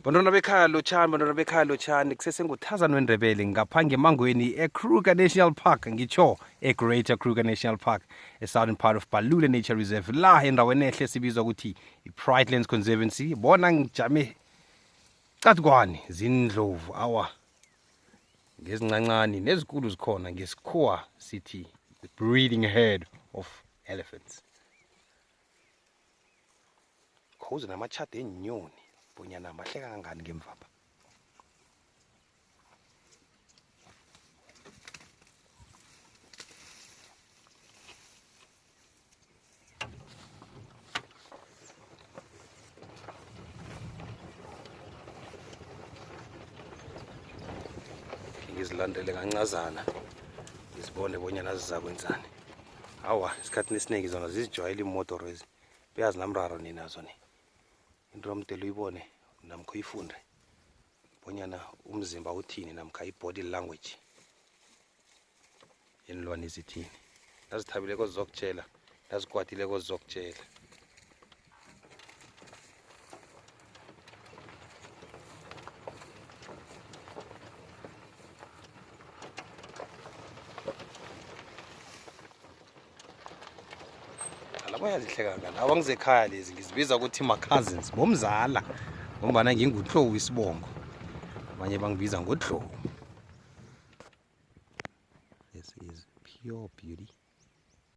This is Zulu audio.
Bantwana bekhaya lotshani kusesenguthandazana wendebele ngapha ngemangweni eKruger National Park, ngitsho eGreater Kruger National Park, southern part of Balule Nature Reserve, la endaweni ehle sibizwa ukuthi iPridelands Conservancy. Bona ngijame cathukwane zindlovu awa ngezincancane nezikulu zikhona, ngesikhuwa sithi the breeding herd of elephants. Khoze namachati enyoni bonyana mahle kangangani ngemvapha. Ngizilandele kancazana ngizibone bonyana zizakwenzani. Hawa isikhathini esiningi zona zizijwayela imotoro lezi, beyazi namraro ninazo ni into yomdelo uyibone namkho uyifunde bonyana umzimba uthini namkha i-body language yenilwane zithini. Nazithabileko zizokutshela, nazikwatileko zizokutshela. Bayazihleka kangani abangizekhaya lezi, ngizibiza ukuthi ma-cousins bomzala ngombana ngingudlowu isibongo, abanye bangibiza ngodlowu. This is pure beauty.